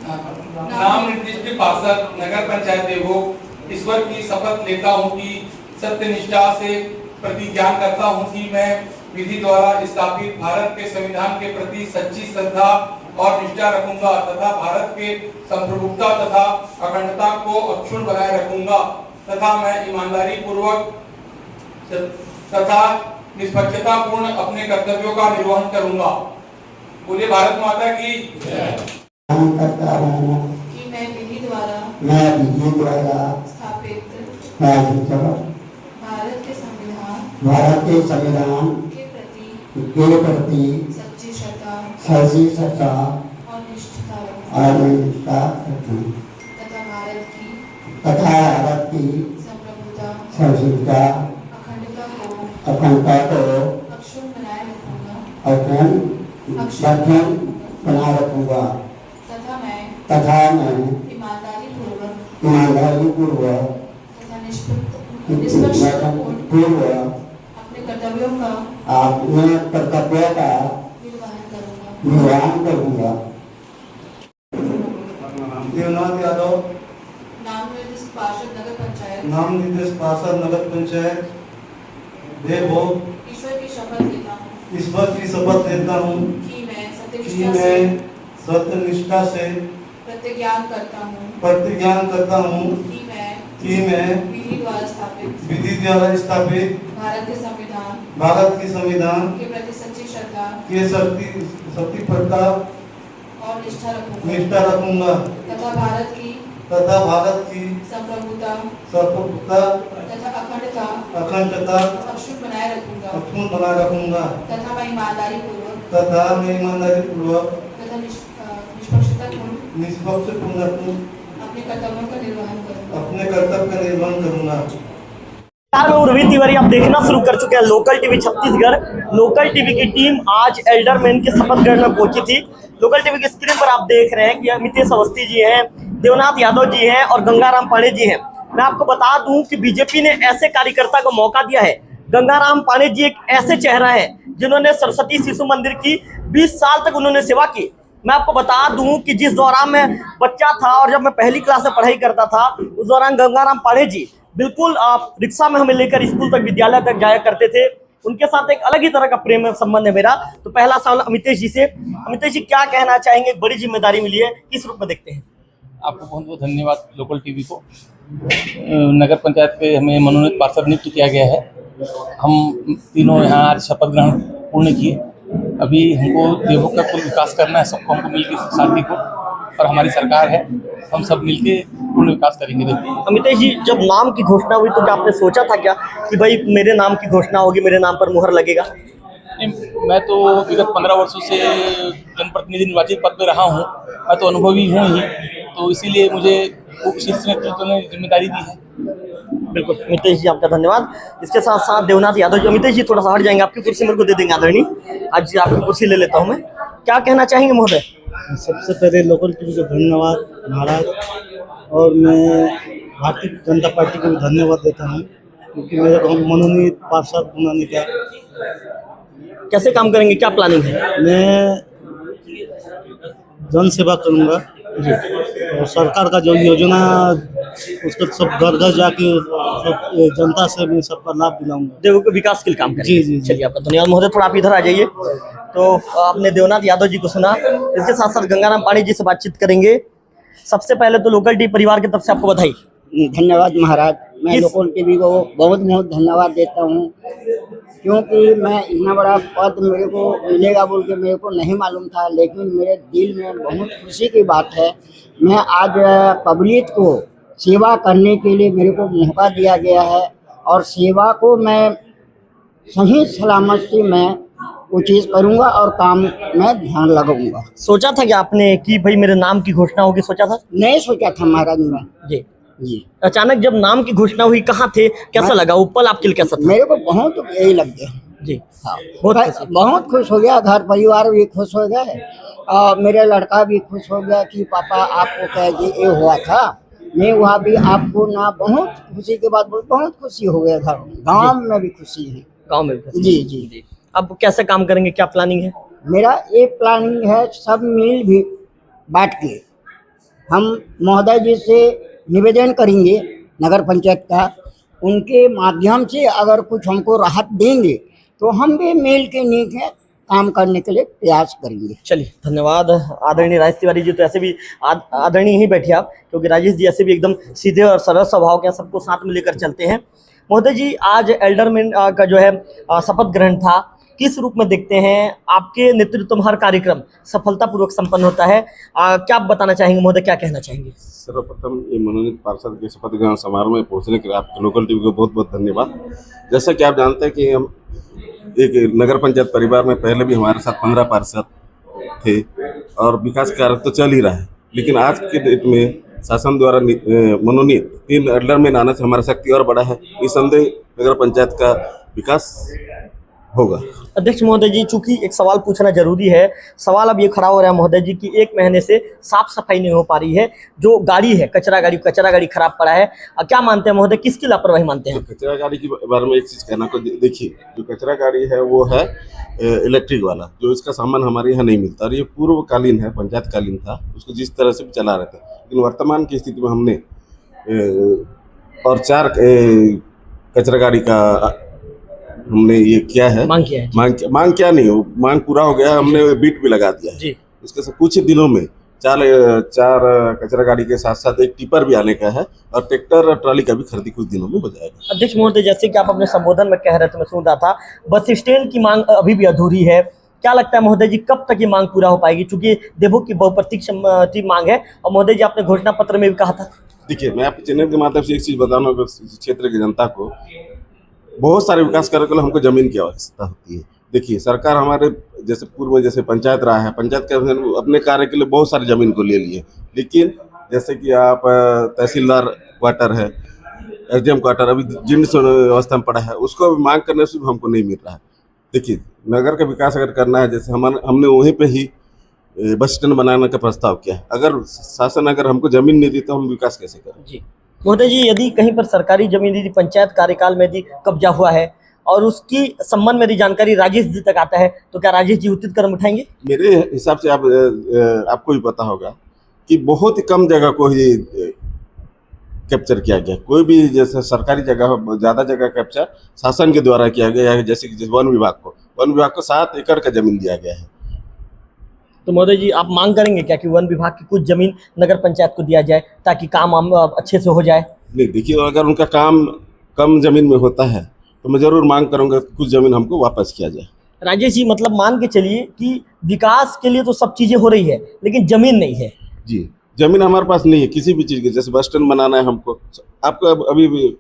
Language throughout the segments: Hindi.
नाम निर्दिष्ट पार्षद नगर पंचायत देवभोग ईश्वर की शपथ लेता हूँ कि सत्यनिष्ठा से प्रतिज्ञान करता हूँ कि मैं विधि द्वारा स्थापित भारत के संविधान के प्रति सच्ची श्रद्धा और निष्ठा रखूंगा तथा भारत के संप्रभुता तथा अखंडता को अक्षुण्ण बनाए रखूंगा तथा मैं ईमानदारी पूर्वक तथा निष्पक्षता पूर्ण अपने कर्तव्यों का निर्वहन करूंगा। बोले भारत माता की करता हूँ कि मैं विधि द्वारा स्थापित भारत के संविधान के प्रति सच्ची श्रद्धा और निष्ठा रखूं तथा भारत की संप्रभुता अखंडता को अक्षुण्ण बनाए रखूंगा तथा मैं ईमानदारी पूर्वक तथा निष्पक्षता पूर्ण अपने कर्तव्यों का निर्वहन करूंगा। देवनाथ यादव नाम निर्दिष्ट पार्षद नगर पंचायत देवभोग ईश्वर की शपथ लेता हूँ कि मैं मैं सत्यनिष्ठा से प्रतिज्ञान करता हूँ कि मैं विधि द्वारा स्थापित भारत के संविधान के प्रति सच्ची श्रद्धा के सत्य प्रता और निष्ठा रखूंगा तथा भारत की संप्रभुता तथा अखंडता अक्षुण्ण बनाए रखूंगा तथा मैं ईमानदारी पूर्वक तथा निष्पक्ष पूर्ण अपने कर्तव्यों का निर्वहन करूंगा। मैं उर्वी तिवारी, आप देखना शुरू कर चुके हैं local TV Chhattisgarh. Local TV की टीम आज एल्डरमैन के शपथ ग्रहण में पहुंची थी। लोकल टीवी की स्क्रीन पर आप देख रहे हैं कि अमितेश अवस्थी जी हैं, देवनाथ यादव जी हैं और गंगाराम पांडे जी हैं। मैं आपको बता दूं कि बीजेपी ने ऐसे कार्यकर्ता को मौका दिया है। गंगाराम पांडे जी एक ऐसे चेहरा है जिन्होंने सरस्वती शिशु मंदिर की 20 साल तक उन्होंने सेवा की। मैं आपको बता दूं कि जिस दौरान मैं बच्चा था और जब मैं पहली क्लास में पढ़ाई करता था, उस दौरान गंगाराम पांडे जी बिल्कुल रिक्शा में हमें लेकर स्कूल तक, विद्यालय तक जाया करते थे। उनके साथ एक अलग ही तरह का प्रेम संबंध है मेरा। तो पहला सवाल अमितेश जी से। अमितेश जी, क्या कहना चाहेंगे? बड़ी जिम्मेदारी मिली है, किस रूप में देखते हैं? आपको बहुत बहुत धन्यवाद लोकल टीवी को। नगर पंचायत के हमें मनोनीत पार्षद नियुक्त किया गया है। हम तीनों यहाँ आज शपथ ग्रहण पूर्ण किए। अभी हमको देवभोग का कुल विकास करना है, सबको हमको मिलकर साथी को, और हमारी सरकार है, हम सब मिलके पूर्ण विकास करेंगे। अमितेश जी, जब नाम की घोषणा हुई तो क्या आपने सोचा था क्या कि भाई मेरे नाम की घोषणा होगी, मेरे नाम पर मुहर लगेगा? मैं तो विगत 15 वर्षों से जनप्रतिनिधि निर्वाचित पद पे रहा हूँ। मैं तो अनुभवी हूँ ही, तो इसीलिए मुझे शीर्ष नेतृत्व ने जिम्मेदारी दी है। बिल्कुल अमितेश जी, आपका धन्यवाद। इसके साथ साथ देवनाथ यादव जी। अमितेश जी, थोड़ा सा हट जाएंगे, आपकी कुर्सी मेरे को दे देंगे आदरणीय। आज आपकी कुर्सी ले लेता हूँ मैं। क्या कहना चाहेंगे महोदय? सबसे पहले लोकल टीवी को धन्यवाद महाराज, और मैं भारतीय जनता पार्टी को भी धन्यवाद देता हूँ क्योंकि मेरे को मनोनीत पार्षद बनाने का। कैसे काम करेंगे, क्या प्लानिंग है? मैं जन सेवा करूँगा जी, और सरकार का जो योजना उसको सब घर घर जाके सब जनता से भी सबका लाभ दिलाऊंगा। देखो को विकास के लिए काम करेंगे। जी। चलिए, आपका धन्यवाद महोदय। थोड़ा आप इधर आ जाइए। तो आपने देवनाथ यादव जी को सुना, इसके साथ साथ गंगाराम पांडे जी से बातचीत करेंगे। सबसे पहले तो लोकल टीवी परिवार की तरफ से आपको बधाई। धन्यवाद महाराज। मैं लोकल टीवी को बहुत बहुत धन्यवाद देता हूँ क्योंकि मैं इतना बड़ा पद मेरे को मिलेगा बोल के मेरे को नहीं मालूम था, लेकिन मेरे दिल में बहुत खुशी की बात है। मैं आज पब्लिक को सेवा करने के लिए मेरे को मौका दिया गया है, और सेवा को मैं सही सलामत से मैं वो चीज़ करूँगा और काम में ध्यान लगाऊंगा। सोचा था कि आपने कि भाई मेरे नाम की घोषणा होगी? सोचा था? नहीं सोचा था महाराज मैं। जी। अचानक जब नाम की घोषणा हुई, कहाँ थे, कैसा लगा वो पल आपके लिए? कैसा था? मेरे को बहुत यही लग गया जी। हाँ, बहुत खुश हो गया। घर परिवार भी खुश हो गया और मेरे लड़का भी खुश हो गया कि पापा आपको कह ये हुआ था। मैं वहाँ भी आपको ना बहुत खुशी के बाद बहुत खुशी हो गया। घर गाँव में भी खुशी है। गाँव में जी। अब कैसे काम करेंगे, क्या प्लानिंग है? मेरा एक प्लानिंग है, सब मिल भी बांट के हम महोदय जी से निवेदन करेंगे नगर पंचायत का, उनके माध्यम से अगर कुछ हमको राहत देंगे तो हम भी मिल के नीचे काम करने के लिए प्रयास करेंगे। चलिए धन्यवाद आदरणीय राजेश तिवारी जी। तो ऐसे भी आदरणीय ही बैठे आप, क्योंकि राजेश जी ऐसे भी एकदम सीधे और सरल स्वभाव के हैं, सबको साथ में लेकर चलते हैं। महोदय जी, आज एल्डरमैन का जो है शपथ ग्रहण था, किस रूप में देखते हैं? आपके नेतृत्व में हर कार्यक्रम सफलतापूर्वक संपन्न होता है, क्या आप बताना चाहेंगे महोदय, क्या कहना चाहेंगे? सर्वप्रथम ये मनोनीत पार्षद के शपथ ग्रहण समारोह में पहुंचने के लिए आपके लोकल टीवी को बहुत बहुत धन्यवाद। जैसा कि आप जानते हैं कि हम एक नगर पंचायत परिवार में पहले भी हमारे साथ 15 पार्षद थे और विकास कार्य तो चल ही रहा है, लेकिन आज के डेट में शासन द्वारा मनोनीत 3 एल्डरमैन आने से हमारा शक्ति और बड़ा है। निसंदेह नगर पंचायत का विकास होगा। अध्यक्ष महोदय जी, चूंकि एक सवाल पूछना जरूरी है, सवाल अब ये खड़ा हो रहा है महोदय जी कि 1 महीने से साफ सफाई नहीं हो पा रही है, जो गाड़ी है कचरा गाड़ी खराब पड़ा है, क्या मानते हैं महोदय, किसकी लापरवाही मानते हैं? तो कचरा गाड़ी के बारे में एक चीज कहना को, देखिए जो कचरा गाड़ी है वो है इलेक्ट्रिक वाला, जो इसका सामान हमारे यहाँ नहीं मिलता और ये पूर्वकालीन है, पंचायतकालीन था, उसको जिस तरह से भी चला रहे थे। लेकिन वर्तमान की स्थिति में हमने और 4 कचरा गाड़ी का हमने ये किया है, मांग क्या नहीं हो, मांग पूरा हो गया, हमने बीट भी लगा दिया जी। इसके साथ कुछ दिनों में 4 कचरा गाड़ी के साथ साथ एक टिपर भी आने का है और ट्रैक्टर और ट्रॉली का भी खरीदी कुछ दिनों में हो जाएगा। अध्यक्ष महोदय, जैसे कि आप अपने संबोधन में कह रहे थे, मैं सुन रहा था, बस स्टैंड की मांग अभी भी अधूरी है, क्या लगता है महोदय जी कब तक ये मांग पूरा हो पाएगी? चूंकि देवों की बहुप्रतीक्षित मांग है और महोदय जी आपने घोषणा पत्र में भी कहा था। देखिए, मैं आपके चैनल के माध्यम से एक चीज बताना क्षेत्र की जनता को, बहुत सारे विकास कार्य के लिए हमको जमीन की आवश्यकता होती है। देखिए, सरकार हमारे जैसे पूर्व में जैसे पंचायत रहा है, पंचायत के अपने कार्य के लिए बहुत सारी जमीन को ले लिए, लेकिन जैसे कि आप तहसीलदार क्वार्टर है, एसडीएम क्वार्टर अभी जीर्ण अवस्था में पड़ा है, उसको मांग करने से भी हमको नहीं मिल रहा है। देखिए, नगर का विकास अगर करना है, जैसे हमने वहीं पे ही बस स्टैंड बनाने का प्रस्ताव किया है, अगर शासन अगर हमको जमीन नहीं दी तो हम विकास कैसे करें? जी महोदय जी, यदि कहीं पर सरकारी जमीन यदि पंचायत कार्यकाल में यदि कब्जा हुआ है और उसकी संबंध में यदि जानकारी राजेश जी तक आता है, तो क्या राजेश जी उचित कदम उठाएंगे? मेरे हिसाब से आपको भी पता होगा कि बहुत ही कम जगह को ही कैप्चर किया गया। कोई भी जैसे सरकारी जगह, ज़्यादा जगह कैप्चर शासन के द्वारा किया गया है। जैसे कि वन विभाग को 7 एकड़ का जमीन दिया गया है। तो महोदय जी, आप मांग करेंगे क्या कि वन विभाग की कुछ जमीन नगर पंचायत को दिया जाए ताकि काम अच्छे से हो जाए? नहीं, देखिए, अगर उनका काम कम जमीन में होता है तो मैं जरूर मांग करूंगा कि कुछ जमीन हमको वापस किया जाए। राजेश जी, मतलब मान के चलिए कि विकास के लिए तो सब चीजें हो रही है, लेकिन जमीन नहीं है। जी, जमीन हमारे पास नहीं है किसी भी चीज़ की। जैसे बस स्टैंड बनाना है हमको, आपको अभी भी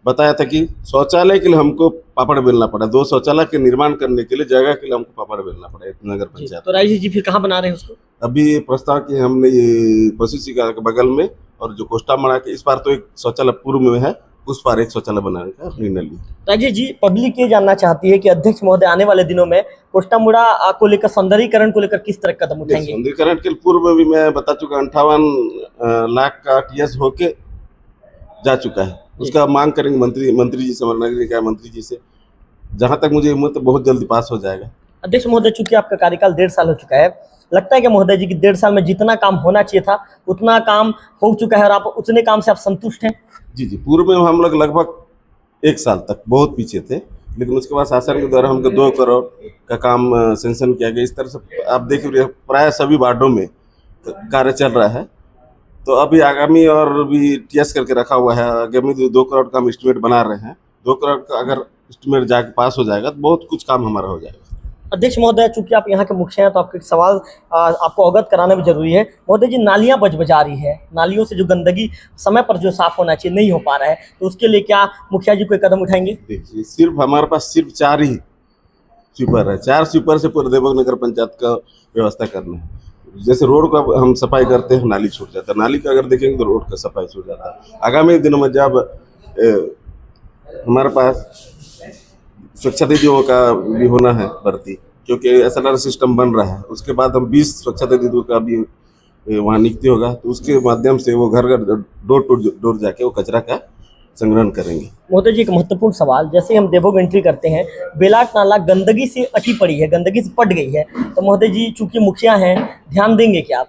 बताया था कि शौचालय के लिए हमको पापड़ बेलना पड़ा, 2 शौचालय के निर्माण करने के लिए जगह के लिए हमको पापड़ बेलना पड़ा नगर पंचायत। तो राजेश जी फिर कहाँ बना रहे हैं उसको? अभी प्रस्ताव किए हमने ये पशु चिकित्सालय के बगल में, और जो कोष्टामड़ा के इस बार तो एक शौचालय पूर्व में है, उस पर एक शौचालय बनाने का निर्णय लिया। राजेश जी, पब्लिक ये जानना चाहती है कि अध्यक्ष महोदय आने वाले दिनों में कोष्टामुड़ा को लेकर, सौंदर्यीकरण को लेकर किस तरह कदम उठाएंगे? सौंदर्यीकरण के पूर्व में भी मैं बता चुका, 58 लाख का टीएस होके जा चुका है। उसका मांग करेंगे मंत्री जी से, नगर निकाय मंत्री जी से। जहां तक मुझे उम्मीद, तो बहुत जल्दी पास हो जाएगा। अध्यक्ष महोदय, चूंकि आपका कार्यकाल 1.5 साल हो चुका है, लगता है कि महोदय जी कि 1.5 साल में जितना काम होना चाहिए था उतना काम हो चुका है और आप उतने काम से आप संतुष्ट हैं? जी, पूर्व में हम लोग लगभग 1 साल तक बहुत पीछे थे, लेकिन उसके बाद शासन के द्वारा हमको 2 करोड़ का काम सेंक्शन किया गया। इस तरह से आप देख रहे, प्राय सभी वार्डों में कार्य चल रहा है। तो अभी आगामी और भी टीएस करके रखा हुआ है, आगामी 2 करोड़ का हम एस्टिमेट बना रहे हैं। 2 करोड़ का अगर एस्टिमेट जाके पास हो जाएगा तो बहुत कुछ काम हमारा हो जाएगा। अध्यक्ष महोदय, चूंकि आप यहाँ के मुखिया हैं तो आपको एक सवाल आपको अवगत कराना भी जरूरी है। महोदय जी, नालियाँ बजा रही है, नालियों से जो गंदगी समय पर जो साफ होना चाहिए नहीं हो पा रहा है, तो उसके लिए क्या मुखिया जी कोई कदम उठाएंगे? देखिए, सिर्फ हमारे पास सिर्फ 4 ही स्वीपर है। 4 स्वीपर से पूरे देवघर नगर पंचायत का व्यवस्था करना है। जैसे रोड का हम सफाई करते हैं, नाली छूट जाता है, नाली का अगर देखेंगे तो रोड का सफाई छूट जाता है। आगामी दिनों में जब हमारे पास स्वच्छता दीदियों का भी होना है भर्ती, क्योंकि SLR सिस्टम बन रहा है, उसके बाद हम 20 स्वच्छता दीदियों का भी वहाँ नियुक्ति होगा, तो उसके माध्यम से वो घर घर, डोर टू डोर जाके वो कचरा का संग्रहण करेंगे। महोदय जी, एक महत्वपूर्ण सवाल, जैसे हम देवभोग एंट्री करते हैं, बेलाट नाला गंदगी से अटी पड़ी है, गंदगी से पट गई है, तो महोदय जी चूंकि मुखिया हैं, ध्यान देंगे क्या आप?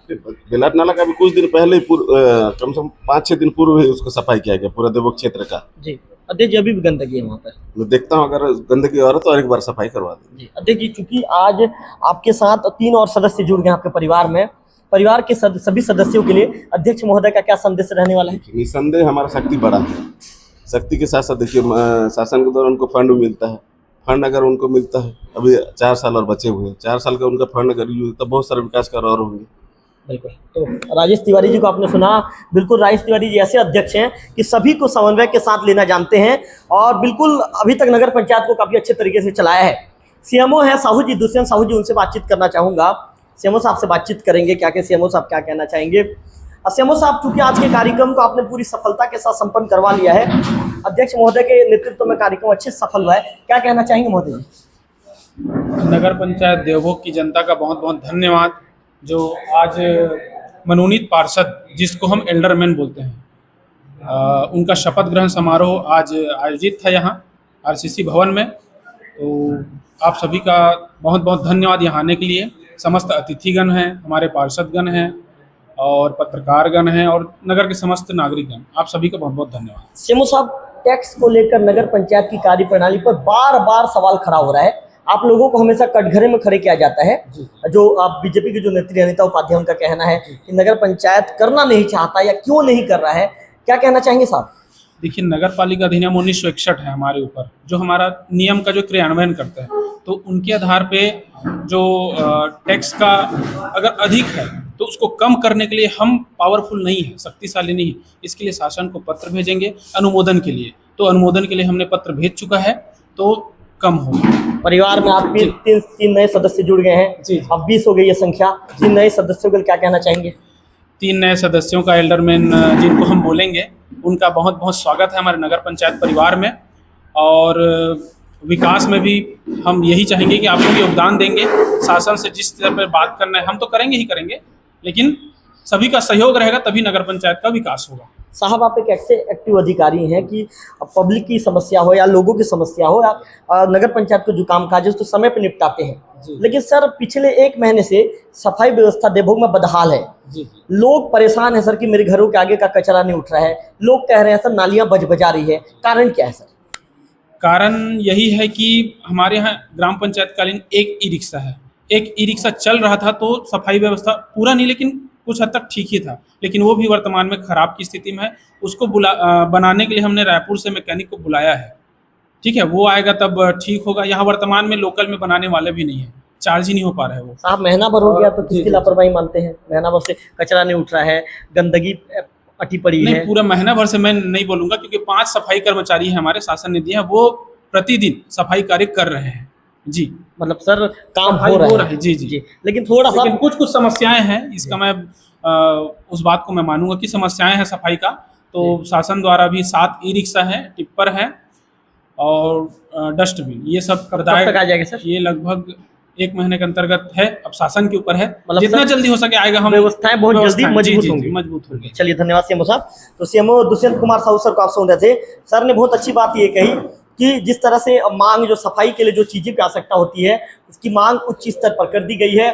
बेलाट नाला का भी कुछ दिन पहले ही कम से कम 5-6 दिन पूर्व ही उसको सफाई किया गया, पूरा देवभोग क्षेत्र का। जी अध्यक्ष जी, अभी भी गंदगी है वहाँ पर। मैं देखता हूँ अगर गंदगी और है तो और एक बार सफाई करवा देंगे। जी अध्यक्ष जी, चूंकि आज आपके साथ 3 और सदस्य जुड़ गए आपके परिवार में, परिवार के सभी सदस्यों के लिए अध्यक्ष महोदय का क्या संदेश रहने वाला है? निसंदेह हमारा शक्ति बड़ा है। शक्ति के साथ साथ देखिए, शासन के द्वारा उनको फंड मिलता है। फंड अगर उनको मिलता है, अभी 4 साल और बचे हुए हैं, 4 साल का उनका फंड अगर यूज तो बहुत सारे विकास कार्य और होंगे। बिल्कुल। तो राजेश तिवारी जी को आपने सुना, बिल्कुल राजेश तिवारी जी ऐसे अध्यक्ष हैं कि सभी को समन्वय के साथ लेना जानते हैं और बिल्कुल अभी तक नगर पंचायत को काफ़ी अच्छे तरीके से चलाया है। सीएमओ है साहू जी, दुष्यंत साहू जी, उनसे बातचीत करना चाहूँगा। सीएमओ साहब से बातचीत करेंगे, क्या क्या सीएमओ साहब क्या कहना चाहेंगे। सीएमओ साहब, चूंकि आज के कार्यक्रम को आपने पूरी सफलता के साथ संपन्न करवा लिया है, अध्यक्ष महोदय के नेतृत्व में कार्यक्रम अच्छे सफल हुआ है, क्या कहना चाहेंगे महोदय जी? नगर पंचायत देवभोग की जनता का बहुत बहुत धन्यवाद, जो आज मनोनीत पार्षद, जिसको हम एल्डरमैन बोलते हैं, उनका शपथ ग्रहण समारोह आज आयोजित था यहाँ आरसीसी भवन में। तो आप सभी का बहुत बहुत धन्यवाद यहाँ आने के लिए। समस्त अतिथिगण हैं, हमारे पार्षदगण हैं और पत्रकारगण हैं और नगर के समस्त नागरिकगण, आप सभी का बहुत बहुत धन्यवाद। सीएमओ साहब, टैक्स को लेकर नगर पंचायत की कार्यप्रणाली पर बार बार सवाल खड़ा हो रहा है। आप लोगों को हमेशा कटघरे में खड़े किया जाता है। जो आप बीजेपी के जो नेत्री अनिता उपाध्याय, उनका कहना है कि नगर पंचायत करना नहीं चाहता या क्यों नहीं कर रहा है, क्या कहना चाहेंगे साहब? देखिए, नगर पालिका अधिनियम 1961 है हमारे ऊपर, जो हमारा नियम का जो क्रियान्वयन करता है, तो उनके आधार पे जो टैक्स का अगर अधिक है तो उसको कम करने के लिए हम पावरफुल नहीं है, शक्तिशाली नहीं है। इसके लिए शासन को पत्र भेजेंगे अनुमोदन के लिए, तो अनुमोदन के लिए हमने पत्र भेज चुका है, तो कम होगा। परिवार में आपके 3 नए सदस्य जुड़ गए हैं जी। अब 20 हो गई है संख्या। 3 नए सदस्यों के लिए क्या कहना चाहेंगे? 3 नए सदस्यों का एल्डरमैन जिनको हम बोलेंगे, उनका बहुत बहुत स्वागत है हमारे नगर पंचायत परिवार में। और विकास में भी हम यही चाहेंगे कि आप लोग योगदान देंगे। शासन से जिस तरह पर बात करना है हम तो करेंगे ही करेंगे, लेकिन सभी का सहयोग रहेगा तभी नगर पंचायत का विकास होगा। साहब, आप एक ऐसे एक्टिव अधिकारी हैं कि पब्लिक की समस्या हो या लोगों की समस्या हो या नगर पंचायत को जो काम काज है उसको समय पर निपटाते हैं। लेकिन सर, पिछले 1 महीने से सफाई व्यवस्था देवभोग में बदहाल है। लोग परेशान है सर कि मेरे घरों के आगे का कचरा नहीं उठ रहा है। लोग कह रहे हैं सर नालियां बजा रही है, कारण क्या है सर? कारण यही है कि हमारे यहाँ ग्राम पंचायत कालीन एक ई रिक्शा है। एक ई रिक्शा चल रहा था तो सफाई व्यवस्था पूरा नहीं, लेकिन कुछ हद तक ठीक ही था, लेकिन वो भी वर्तमान में खराब की स्थिति में है। उसको बनाने के लिए हमने रायपुर से मैकेनिक को बुलाया है। ठीक है, वो आएगा तब ठीक होगा। यहाँ वर्तमान में लोकल में बनाने वाले भी नहीं है, चार्ज ही नहीं हो पा रहा है वो। साहब, महीना भर हो गया तो किसकी लापरवाही मानते हैं? महीना भर से कचरा नहीं उठ रहा है, गंदगी अटी पड़ी है। पूरा महीना भर से मैं नहीं बोलूंगा, क्योंकि 5 सफाई कर्मचारी है हमारे, शासन ने दिए हैं, वो प्रतिदिन सफाई कार्य कर रहे हैं। जी, मतलब सर काम हो रहा है। जी। लेकिन थोड़ा सा कुछ समस्याएं हैं, इसका मैं उस बात को मैं मानूंगा कि समस्याएं हैं सफाई का। तो शासन द्वारा भी 7 ई रिक्शा है, टिप्पर है और डस्टबिन, ये सब कब तक आ जाएगा सर? ये लगभग 1 महीने के अंतर्गत है। अब शासन के ऊपर है, मतलब जितना जल्दी हो सके आएगा। हम व्यवस्थाएं बहुत जल्दी मजबूत होंगी। चलिए, धन्यवाद सीएमओ साहब। तो सीएमओ दुष्यंत कुमार साहू सर को आप सुन रहे थे। सर ने बहुत अच्छी बात ये कही कि जिस तरह से मांग, जो सफाई के लिए जो चीज़ें की आवश्यकता होती है, उसकी मांग उच्च स्तर पर कर दी गई है।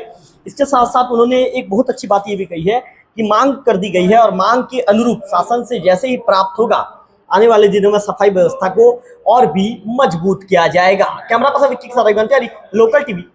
इसके साथ साथ उन्होंने एक बहुत अच्छी बात ये भी कही है कि मांग कर दी गई है और मांग के अनुरूप शासन से जैसे ही प्राप्त होगा, आने वाले दिनों में सफाई व्यवस्था को और भी मजबूत किया जाएगा। कैमरा पर्सन विक्की के साथ लोकल टीवी।